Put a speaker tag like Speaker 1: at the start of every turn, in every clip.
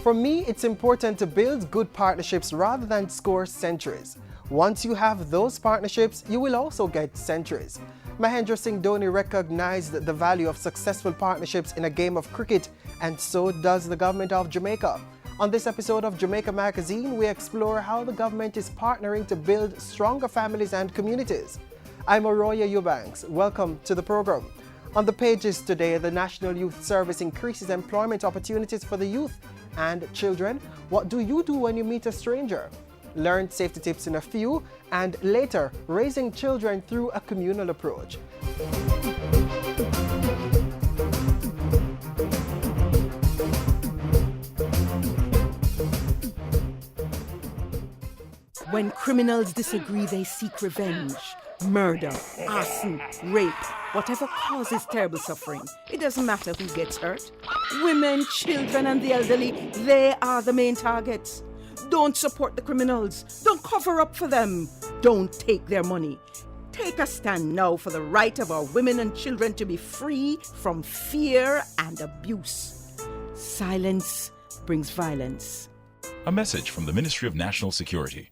Speaker 1: For me, it's important to build good partnerships rather than score centuries. Once you have those partnerships, you will also get centuries. Mahendra Singh Dhoni recognized the value of successful partnerships in a game of cricket, and so does the government of Jamaica. On this episode of Jamaica Magazine, we explore how the government is partnering to build stronger families and communities. I'm Oroya Eubanks. Welcome to the program. On the pages today, the National Youth Service increases employment opportunities for the youth and children. What do you do when you meet a stranger? Learn safety tips in a few, and later, raising children through a communal approach.
Speaker 2: When criminals disagree, they seek revenge. Murder, arson, rape, whatever causes terrible suffering. It doesn't matter who gets hurt. Women, children, and the elderly, they are the main targets. Don't support the criminals. Don't cover up for them. Don't take their money. Take a stand now for the right of our women and children to be free from fear and abuse. Silence brings violence.
Speaker 3: A message from the Ministry of National Security.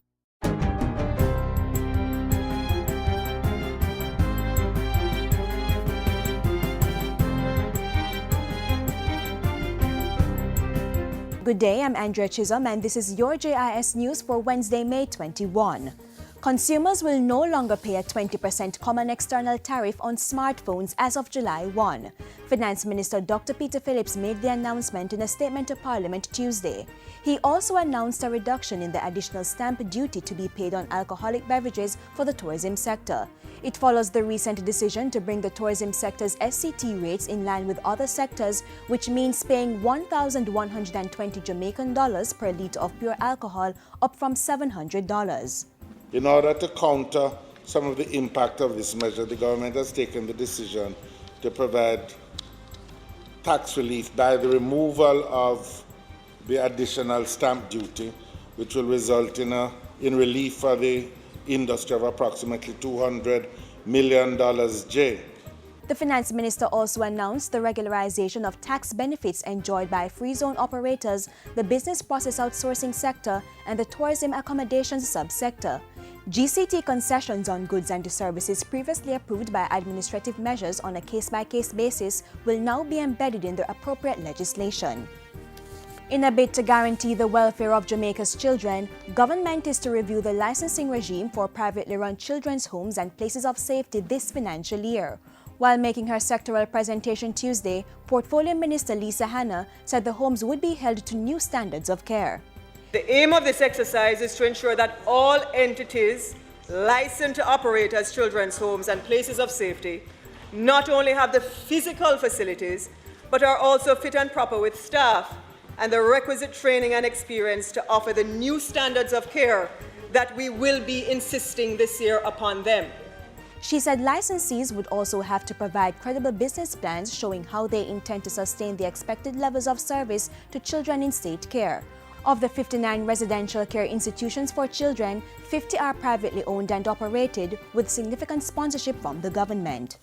Speaker 4: Good day, I'm Andrea Chisholm and this is your JIS News for Wednesday, May 21. Consumers will no longer pay a 20% common external tariff on smartphones as of July 1. Finance Minister Dr. Peter Phillips made the announcement in a statement to Parliament Tuesday. He also announced a reduction in the additional stamp duty to be paid on alcoholic beverages for the tourism sector. It follows the recent decision to bring the tourism sector's SCT rates in line with other sectors, which means paying 1,120 Jamaican dollars per litre of pure alcohol, up from $700.
Speaker 5: In order to counter some of the impact of this measure, the government has taken the decision to provide tax relief by the removal of the additional stamp duty, which will result in relief for the industry of approximately $200 million.
Speaker 4: The Finance Minister also announced the regularization of tax benefits enjoyed by free zone operators, the business process outsourcing sector, and the tourism accommodations subsector. GCT concessions on goods and services previously approved by administrative measures on a case-by-case basis will now be embedded in the appropriate legislation. In a bid to guarantee the welfare of Jamaica's children, government is to review the licensing regime for privately run children's homes and places of safety this financial year. While making her sectoral presentation Tuesday, Portfolio Minister Lisa Hanna said the homes would be held to new standards of care.
Speaker 6: The aim of this exercise is to ensure that all entities licensed to operate as children's homes and places of safety not only have the physical facilities, but are also fit and proper with staff and the requisite training and experience to offer the new standards of care that we will be insisting this year upon them.
Speaker 4: She said licensees would also have to provide credible business plans showing how they intend to sustain the expected levels of service to children in state care. Of the 59 residential care institutions for children, 50 are privately owned and operated, with significant sponsorship from the government.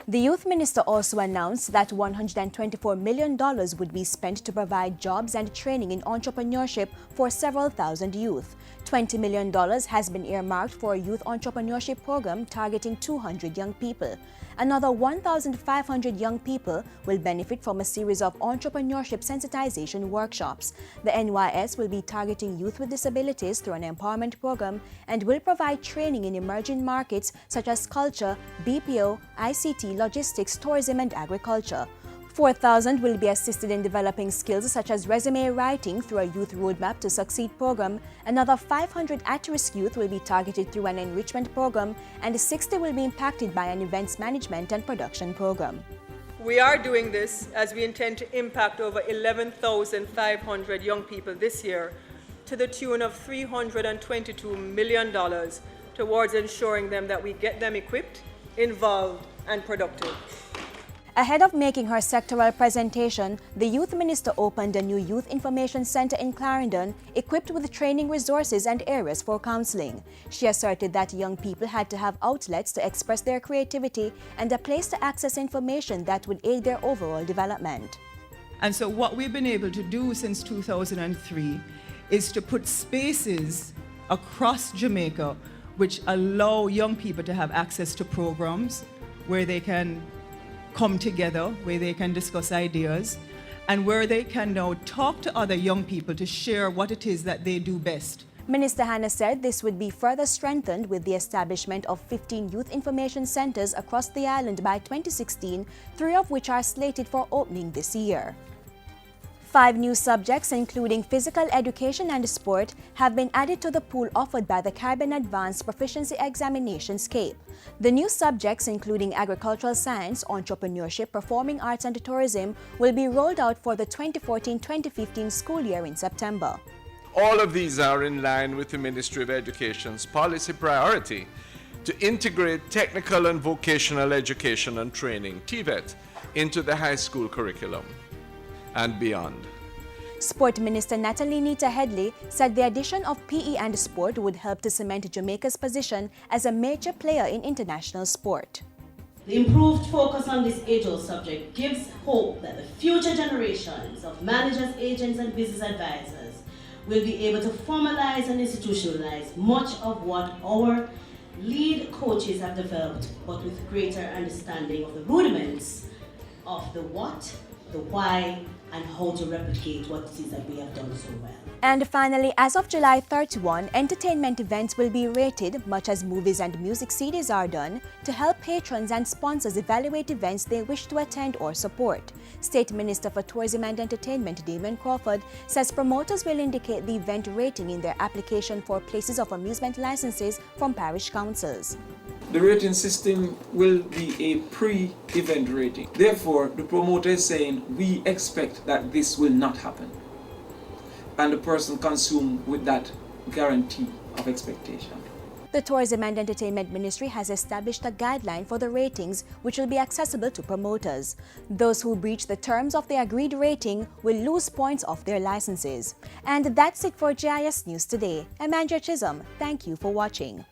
Speaker 4: The Youth Minister also announced that $124 million would be spent to provide jobs and training in entrepreneurship for several thousand youth. $20 million has been earmarked for a youth entrepreneurship program targeting 200 young people. Another 1,500 young people will benefit from a series of entrepreneurship sensitization workshops. The NYS will be targeting youth with disabilities through an empowerment program and will provide training in emerging markets such as culture, BPO, ICT, logistics, tourism, and agriculture. 4,000 will be assisted in developing skills such as resume writing through a Youth Roadmap to Succeed program. Another 500 at-risk youth will be targeted through an enrichment program, and 60 will be impacted by an events management and production program.
Speaker 6: We are doing this as we intend to impact over 11,500 young people this year to the tune of $322 million towards ensuring that we get them equipped, involved, and productive.
Speaker 4: Ahead of making her sectoral presentation, the Youth Minister opened a new Youth Information Center in Clarendon, equipped with training resources and areas for counseling. She asserted that young people had to have outlets to express their creativity and a place to access information that would aid their overall development.
Speaker 6: And so what we've been able to do since 2003 is to put spaces across Jamaica which allow young people to have access to programs where they can come together, where they can discuss ideas, and where they can now talk to other young people to share what it is that they do best.
Speaker 4: Minister Hanna said this would be further strengthened with the establishment of 15 youth information centers across the island by 2016, 3 of which are slated for opening this year. 5 new subjects, including physical education and sport, have been added to the pool offered by the Caribbean Advanced Proficiency Examinations CAPE. The new subjects, including agricultural science, entrepreneurship, performing arts and tourism, will be rolled out for the 2014-2015 school year in September.
Speaker 7: All of these are in line with the Ministry of Education's policy priority to integrate technical and vocational education and training, TVET, into the high school curriculum and beyond.
Speaker 4: Sport Minister Natalie Nita Headley said the addition of PE and sport would help to cement Jamaica's position as a major player in international sport.
Speaker 8: The improved focus on this age-old subject gives hope that the future generations of managers, agents and business advisors will be able to formalize and institutionalize much of what our lead coaches have developed, but with greater understanding of the rudiments of the what, the why, and how to replicate what it is that we have done so well.
Speaker 4: And finally, as of July 31, entertainment events will be rated, much as movies and music CDs are done, to help patrons and sponsors evaluate events they wish to attend or support. State Minister for Tourism and Entertainment Damon Crawford says promoters will indicate the event rating in their application for places of amusement licenses from parish councils.
Speaker 9: The rating system will be a pre-event rating. Therefore, the promoter is saying, we expect that this will not happen. And the person consumes with that guarantee of expectation.
Speaker 4: The Tourism and Entertainment Ministry has established a guideline for the ratings which will be accessible to promoters. Those who breach the terms of the agreed rating will lose points off their licenses. And that's it for GIS News today. I'm Andrea Chisholm. Thank you for watching.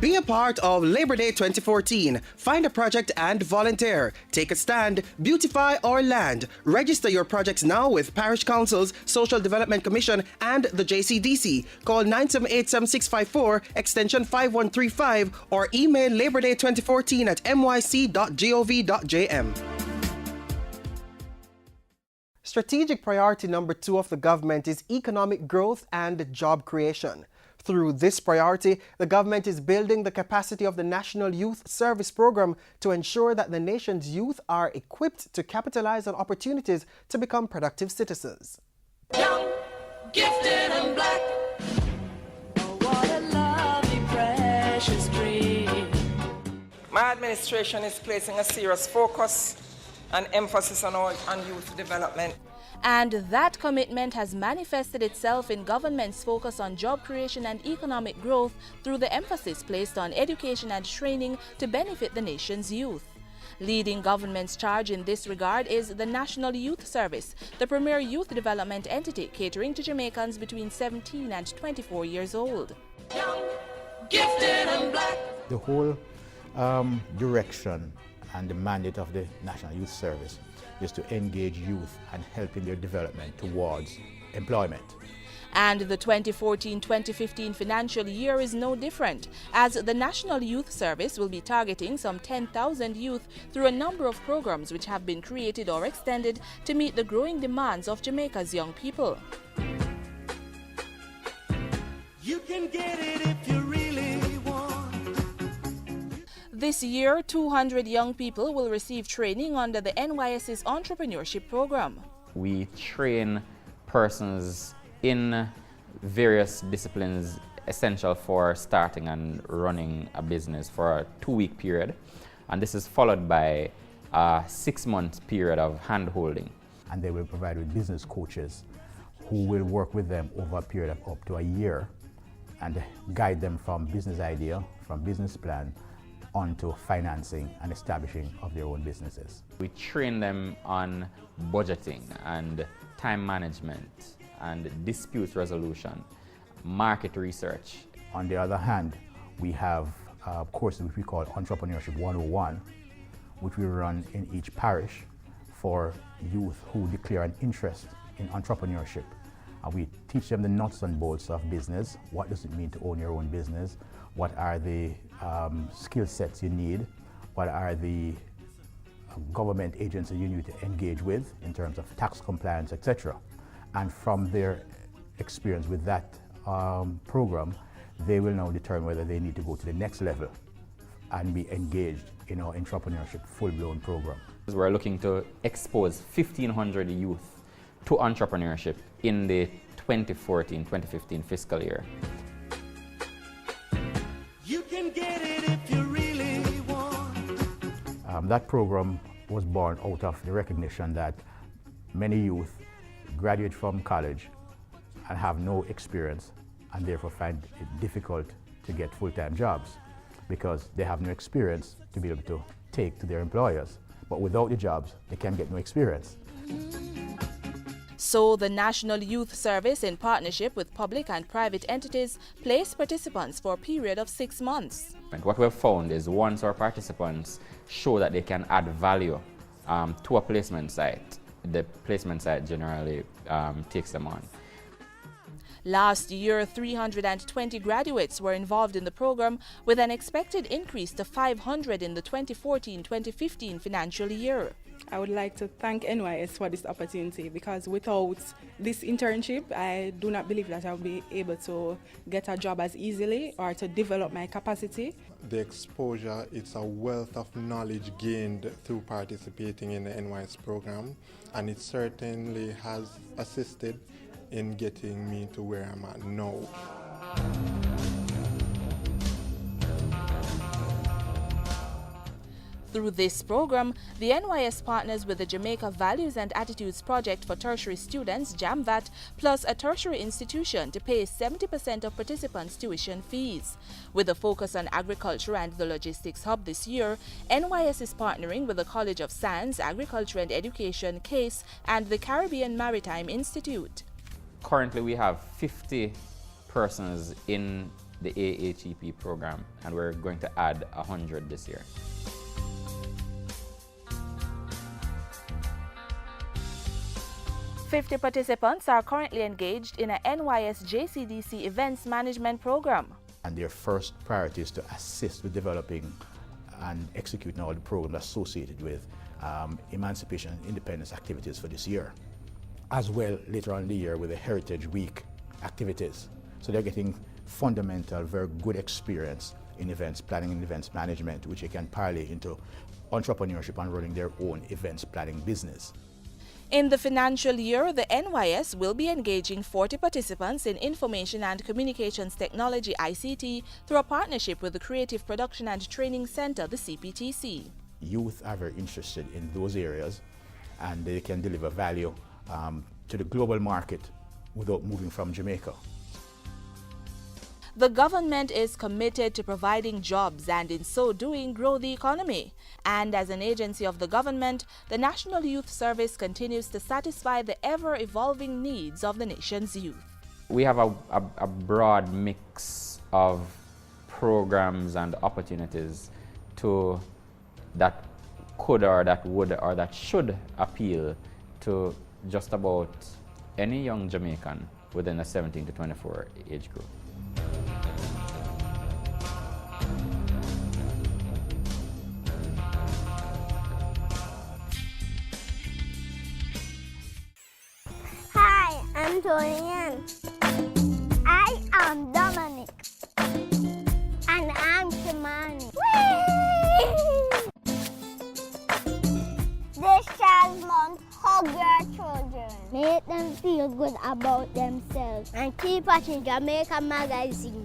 Speaker 1: Be a part of Labor Day 2014. Find a project and volunteer. Take a stand, beautify our land. Register your projects now with Parish Councils, Social Development Commission and the JCDC. Call 978-7654 extension 5135 or email laborday2014@myc.gov.jm. Strategic priority number 2 of the government is economic growth and job creation. Through this priority, the government is building the capacity of the National Youth Service Program to ensure that the nation's youth are equipped to capitalize on opportunities to become productive citizens.
Speaker 10: Young, gifted and black. Oh, what a lovely, precious dream.
Speaker 11: My administration is placing a serious focus and emphasis on youth development.
Speaker 12: And that commitment has manifested itself in government's focus on job creation and economic growth through the emphasis placed on education and training to benefit the nation's youth. Leading government's charge in this regard is the National Youth Service, the premier youth development entity catering to Jamaicans between 17 and 24 years old.
Speaker 10: Young, gifted and black.
Speaker 13: The whole direction and the mandate of the National Youth Service is to engage youth and help in their development towards employment.
Speaker 12: And the 2014-2015 financial year is no different, as the National Youth Service will be targeting some 10,000 youth through a number of programs which have been created or extended to meet the growing demands of Jamaica's young people.
Speaker 10: You can get it if you really want.
Speaker 12: This year, 200 young people will receive training under the NYS's entrepreneurship program.
Speaker 14: We train persons in various disciplines essential for starting and running a business for a 2-week period. And this is followed by a 6-month period of hand-holding.
Speaker 13: And they will provide with business coaches who will work with them over a period of up to a year and guide them from business idea, from business plan, onto financing and establishing of their own businesses.
Speaker 14: We train them on budgeting and time management and dispute resolution, market research.
Speaker 13: On the other hand, we have courses which we call Entrepreneurship 101, which we run in each parish for youth who declare an interest in entrepreneurship. And we teach them the nuts and bolts of business. What does it mean to own your own business? What are the skill sets you need? What are the government agencies you need to engage with in terms of tax compliance, etc. And from their experience with that program, they will now determine whether they need to go to the next level and be engaged in our entrepreneurship full-blown program.
Speaker 14: We're looking to expose 1,500 youth to entrepreneurship in the 2014-2015 fiscal year.
Speaker 10: You can get it if you really want.
Speaker 13: That program was born out of the recognition that many youth graduate from college and have no experience and therefore find it difficult to get full-time jobs because they have no experience to be able to take to their employers. But without the jobs, they can get no experience.
Speaker 12: So the National Youth Service, in partnership with public and private entities, placed participants for a period of 6 months.
Speaker 14: What we've found is once our participants show that they can add value to a placement site, the placement site generally takes them on.
Speaker 12: Last year, 320 graduates were involved in the program, with an expected increase to 500 in the 2014-2015 financial year.
Speaker 15: I would like to thank NYS for this opportunity, because without this internship, I do not believe that I will be able to get a job as easily or to develop my capacity.
Speaker 16: The exposure, it's a wealth of knowledge gained through participating in the NYS program, and it certainly has assisted in getting me to where I'm at now.
Speaker 12: Through this program, the NYS partners with the Jamaica Values and Attitudes Project for tertiary students, JAMVAT, plus a tertiary institution to pay 70% of participants' tuition fees. With a focus on agriculture and the logistics hub this year, NYS is partnering with the College of Science, Agriculture and Education, CASE, and the Caribbean Maritime Institute.
Speaker 14: Currently, we have 50 persons in the AHEP program, and we're going to add 100 this year.
Speaker 12: "50 participants are currently engaged in a NYS JCDC events management program.
Speaker 13: And their first priority is to assist with developing and executing all the programs associated with emancipation and independence activities for this year. As well, later on in the year with the Heritage Week activities. So they're getting fundamental, very good experience in events planning and events management, which they can parlay into entrepreneurship and running their own events planning business.
Speaker 12: In the financial year, the NYS will be engaging 40 participants in Information and Communications Technology (ICT) through a partnership with the Creative Production and Training Center, the CPTC.
Speaker 13: Youth are very interested in those areas, and they can deliver value to the global market without moving from Jamaica.
Speaker 12: The government is committed to providing jobs and in so doing grow the economy. And as an agency of the government, the National Youth Service continues to satisfy the ever-evolving needs of the nation's youth.
Speaker 14: We have a broad mix of programs and opportunities that could or that would or that should appeal to just about any young Jamaican within the 17 to 24 age group.
Speaker 17: Hi, I'm Torian. I am Dominic. And I'm Shimani. This Child Month, hug your children. Make them feel good about themselves. And keep watching Jamaica Magazine.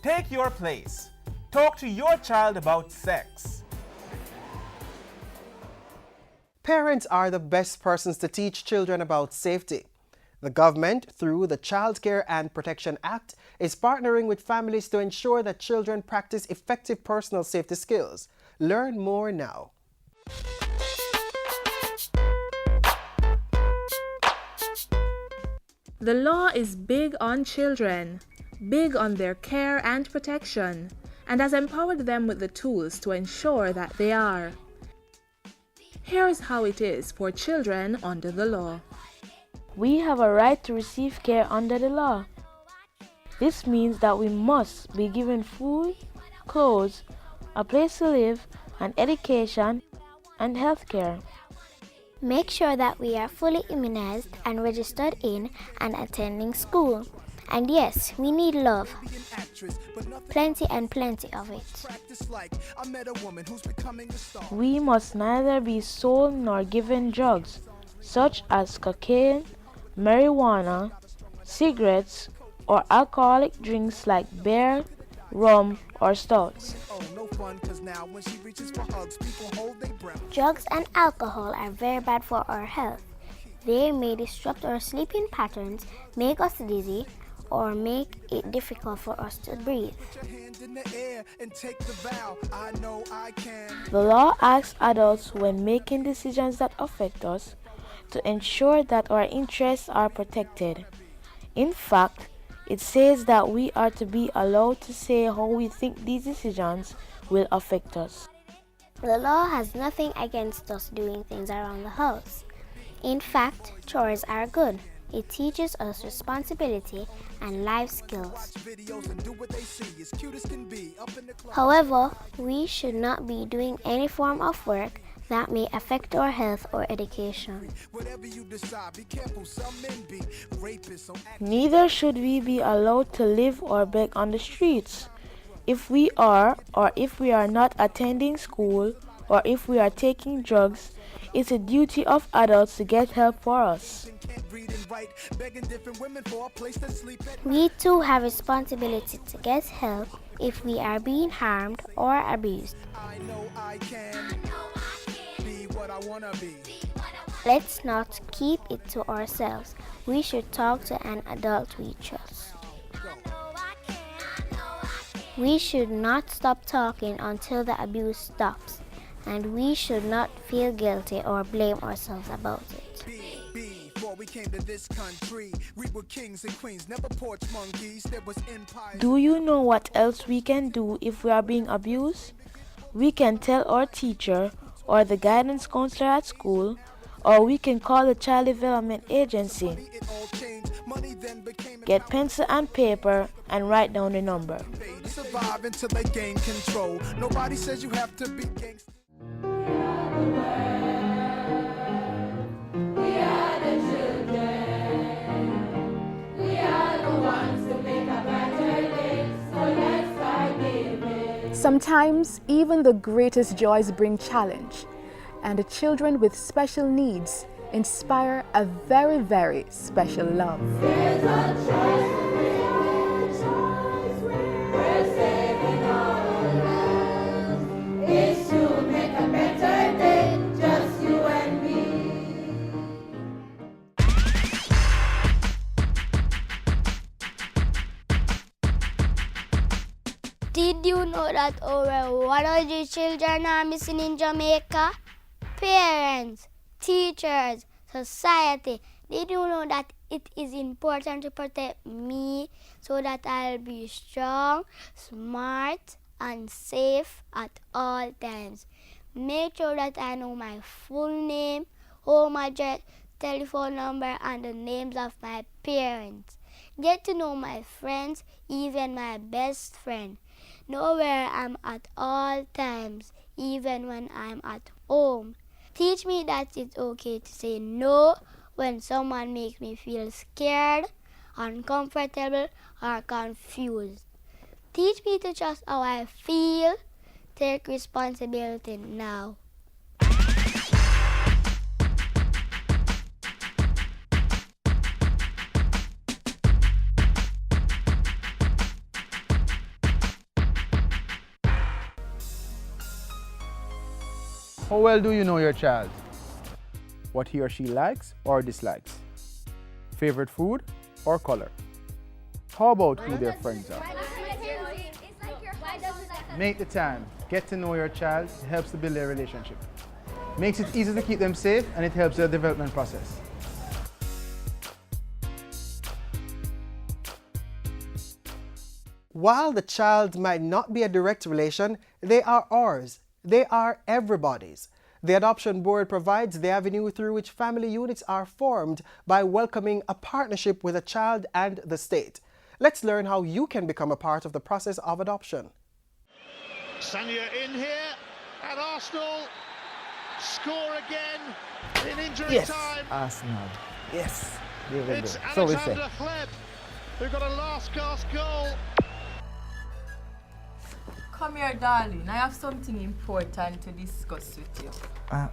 Speaker 18: Take your place. Talk to your child about sex.
Speaker 1: Parents are the best persons to teach children about safety. The government, through the Child Care and Protection Act, is partnering with families to ensure that children practice effective personal safety skills. Learn more now.
Speaker 12: The law is big on children, big on their care and protection, and has empowered them with the tools to ensure that they are. Here's how it is for children under the law.
Speaker 19: We have a right to receive care under the law. This means that we must be given food, clothes, a place to live, and education and health care.
Speaker 17: Make sure that we are fully immunized and registered in and attending school. And yes, we need love. Plenty and plenty of it.
Speaker 19: We must neither be sold nor given drugs, such as cocaine, marijuana, cigarettes, or alcoholic drinks like beer, rum, or stouts.
Speaker 17: Drugs and alcohol are very bad for our health. They may disrupt our sleeping patterns, make us dizzy, or make it difficult for us to breathe.
Speaker 19: The law asks adults, when making decisions that affect us, to ensure that our interests are protected. In fact, it says that we are to be allowed to say how we think these decisions will affect us.
Speaker 17: The law has nothing against us doing things around the house. In fact, chores are good. It teaches us responsibility and life skills. However, we should not be doing any form of work that may affect our health or education.
Speaker 19: Neither should we be allowed to live or beg on the streets. If we are, or if we are not attending school, or if we are taking drugs, it's a duty of adults to get help for us.
Speaker 17: We too have responsibility to get help if we are being harmed or abused. Let's not keep it to ourselves. We should talk to an adult we trust. We should not stop talking until the abuse stops, and we should not feel guilty or blame ourselves about it.
Speaker 19: Do you know what else we can do if we are being abused? We can tell our teacher or the guidance counselor at school, or we can call the Child Development Agency. Get pencil and paper and write down the number.
Speaker 10: Nobody says you have to be gangster.
Speaker 20: Sometimes even the greatest joys bring challenge, and the children with special needs inspire a very, very special love.
Speaker 17: Did you know that over 100 children are missing in Jamaica? Parents, teachers, society, did you know that it is important to protect me so that I'll be strong, smart, and safe at all times? Make sure that I know my full name, home address, telephone number, and the names of my parents. Get to know my friends, even my best friend. Know where I'm at all times, even when I'm at home. Teach me that it's okay to say no when someone makes me feel scared, uncomfortable, or confused. Teach me to trust how I feel. Take responsibility now.
Speaker 21: How well do you know your child? What he or she likes or dislikes? Favorite food or color? How about who their friends are? Make the time. Get to know your child. It helps to build their relationship. Makes it easy to keep them safe, and it helps their development process.
Speaker 1: While the child might not be a direct relation, they are ours. They are everybody's. The Adoption Board provides the avenue through which family units are formed by welcoming a partnership with a child and the state. Let's learn how you can become a part of the process of adoption.
Speaker 22: Sanya in here, and Arsenal score again in injury time.
Speaker 21: Arsenal. Yes. There we
Speaker 22: It's
Speaker 21: go. So we say.
Speaker 22: Alexander Hleb who got a last-gasp goal.
Speaker 23: Come here, darling. I have something important to discuss with you.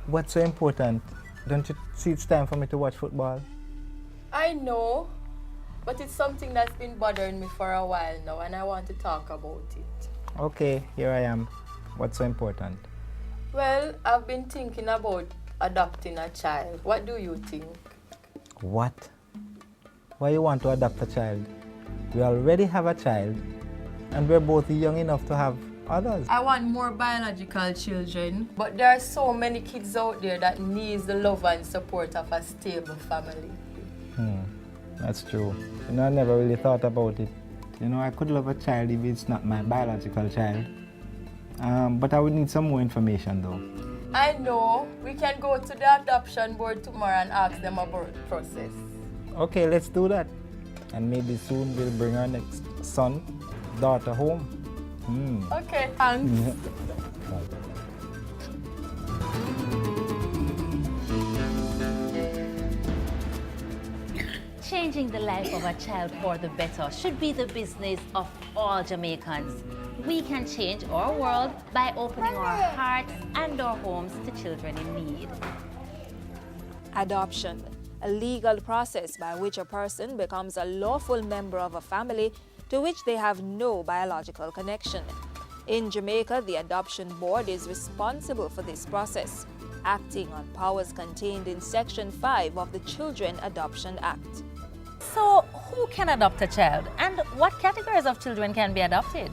Speaker 21: What's so important? Don't you see it's time for me to watch football?
Speaker 23: I know, but it's something that's been bothering me for a while now, and I want to talk about it.
Speaker 21: Okay, here I am. What's so important?
Speaker 23: Well, I've been thinking about adopting a child. What do you think?
Speaker 21: What? Why you want to adopt a child? We already have a child, and we're both young enough to have others.
Speaker 23: I want more biological children, but there are so many kids out there that needs the love and support of a stable family.
Speaker 21: That's true. You know, I never really thought about it. You know, I could love a child if it's not my biological child. But I would need some more information though.
Speaker 23: I know. We can go to the adoption board tomorrow and ask them about the process.
Speaker 21: Okay, let's do that. And maybe soon we'll bring our next son, daughter home.
Speaker 23: Okay, thanks.
Speaker 24: Changing the life of a child for the better should be the business of all Jamaicans. We can change our world by opening our hearts and our homes to children in need.
Speaker 25: Adoption, a legal process by which a person becomes a lawful member of a family to which they have no biological connection. In Jamaica, the Adoption Board is responsible for this process, acting on powers contained in Section 5 of the Children Adoption Act.
Speaker 24: So, who can adopt a child, and what categories of children can be adopted?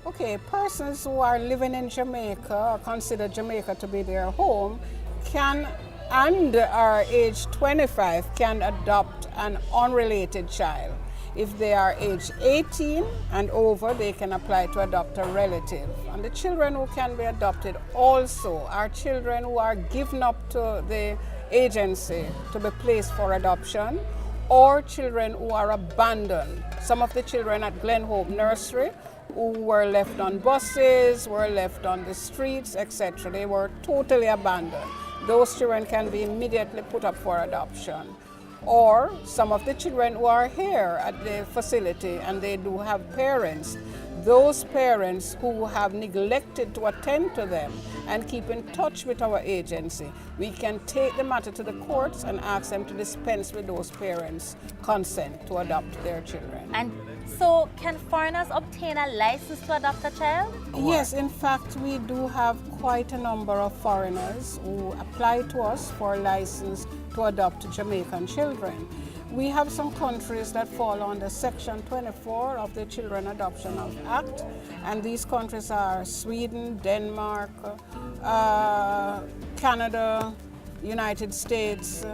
Speaker 26: Okay, persons who are living in Jamaica or consider Jamaica to be their home can, and are age 25, can adopt an unrelated child. If they are age 18 and over, they can apply to adopt a relative. And the children who can be adopted also are children who are given up to the agency to be placed for adoption, or children who are abandoned. Some of the children at Glen Hope Nursery who were left on buses, were left on the streets, etc. They were totally abandoned. Those children can be immediately put up for adoption. Or some of the children who are here at the facility and they do have parents, those parents who have neglected to attend to them and keep in touch with our agency, we can take the matter to the courts and ask them to dispense with those parents' consent to adopt their children.
Speaker 24: And so, can foreigners obtain a license to adopt a child?
Speaker 26: Yes, in fact, we do have quite a number of foreigners who apply to us for a license to adopt Jamaican children. We have some countries that fall under Section 24 of the Children Adoption Act, and these countries are Sweden, Denmark, Canada, United States,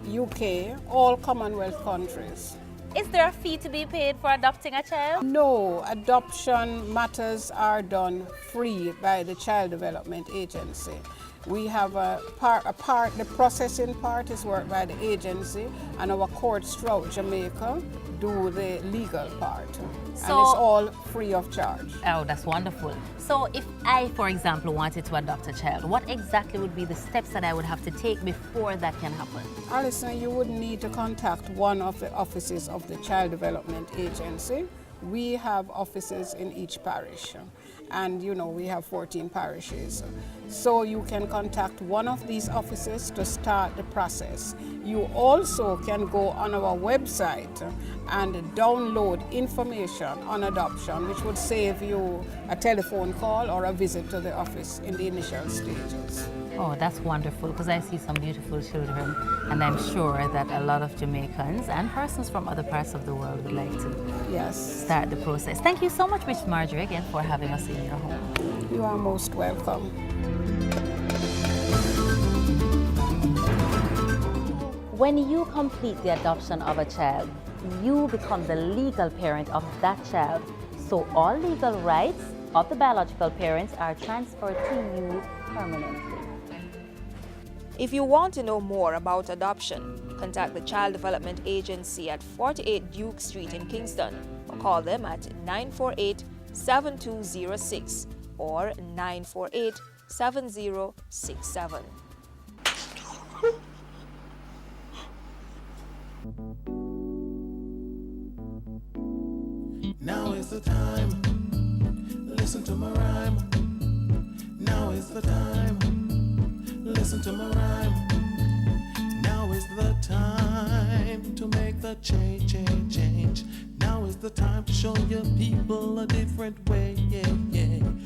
Speaker 26: UK, all Commonwealth countries.
Speaker 24: Is there a fee to be paid for adopting a child?
Speaker 26: No, adoption matters are done free by the Child Development Agency. We have the processing part is worked by the agency, and our courts throughout Jamaica do the legal part. And it's all free of charge.
Speaker 24: Oh, that's wonderful. So if I, for example, wanted to adopt a child, what exactly would be the steps that I would have to take before that can happen?
Speaker 26: Alison, you would need to contact one of the offices of the Child Development Agency, we have offices in each parish. And we have 14 parishes. So you can contact one of these offices to start the process. You also can go on our website and download information on adoption, which would save you a telephone call or a visit to the office in the initial stages.
Speaker 24: Oh, that's wonderful, because I see some beautiful children, and I'm sure that a lot of Jamaicans and persons from other parts of the world would like to start the process. Thank you so much, Miss Marjorie, again, for having us in your home.
Speaker 26: You are most welcome.
Speaker 24: When you complete the adoption of a child, you become the legal parent of that child. So all legal rights of the biological parents are transferred to you permanently.
Speaker 25: If you want to know more about adoption, contact the Child Development Agency at 48 Duke Street in Kingston, or call them at 948-7206 or 948-7067.
Speaker 10: Now is the time. Listen to my rhyme. Now is the time. Listen to my rhyme. Now is the time to make the change. Now is the time to show your people a different way.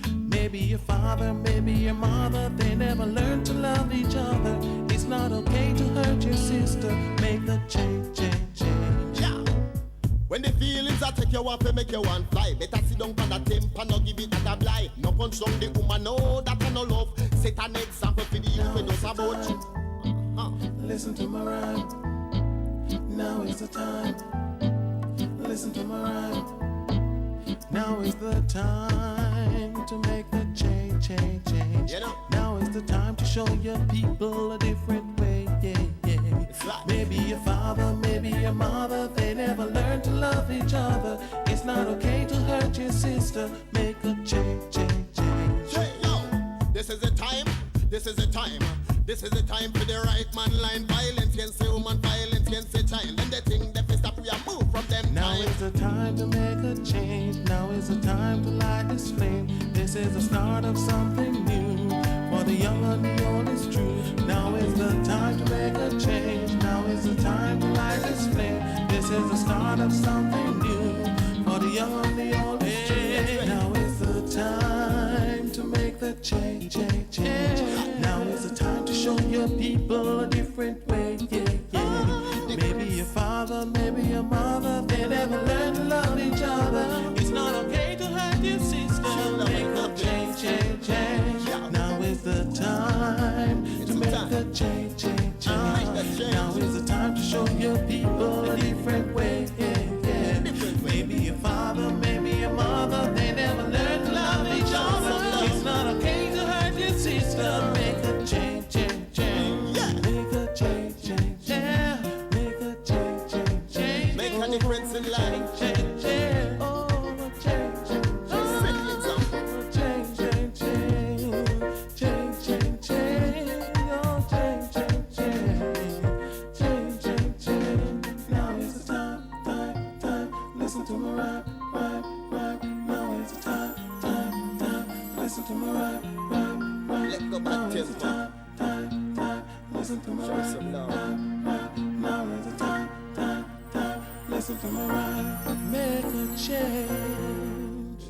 Speaker 10: Maybe your father, maybe your mother, they never learned to love each other. It's not okay to hurt your sister. Make the change.
Speaker 2: Yeah. When the feelings are take you off and make you want fly, better sit down for the temper, no give it a blind. No punch down the woman, no, that I no love. Set an example for the youth when those about you.
Speaker 10: Listen to my rhyme. Now is the time. Listen to my rhyme. Now is the time to make the change. Now is the time to show your people a different way. Maybe your father, maybe your mother, they never learned to love each other. It's not okay to hurt your sister. Make a change.
Speaker 2: This is the time. This is the time. This is the time for the right man line. Violence against the woman, violence against the child. And they think they stop, we are moved from them.
Speaker 10: Now is the time to make a change. Now is the time to light this flame. This is the start of something new. For the young and the old is true. Now is the time to make a change. Now is the time to light this flame. This is the start of something new. For the young and the old is true. Now is the time to make the change. Now is the time to show your people a different way. Maybe your father, maybe your mother, they never learned to love each other. It's not okay to hurt your sister. Make a change. Now is the time to make a change. Now is the time to show your people a different way. Maybe your father, maybe your mother, they never learned to love each other. It's not okay to hurt your sister. Make a change. Make a change. Make a change.
Speaker 2: Make a difference in life.
Speaker 10: Listen to my rhyme. Now is the time. Listen to my rhyme.
Speaker 2: Let's go back tempo.
Speaker 10: Listen to my rhyme. Now is the time. Listen to my rhyme. Make a change.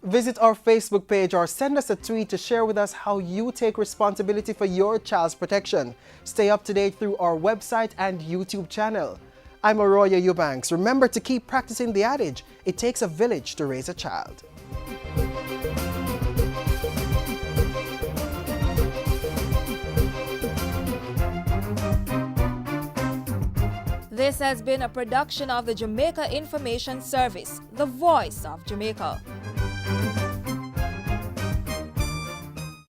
Speaker 1: Visit our Facebook page or send us a tweet to share with us how you take responsibility for your child's protection. Stay up to date through our website and YouTube channel. I'm Arroyo Eubanks. Remember to keep practicing the adage, it takes a village to raise a child.
Speaker 25: This has been a production of the Jamaica Information Service, the voice of Jamaica.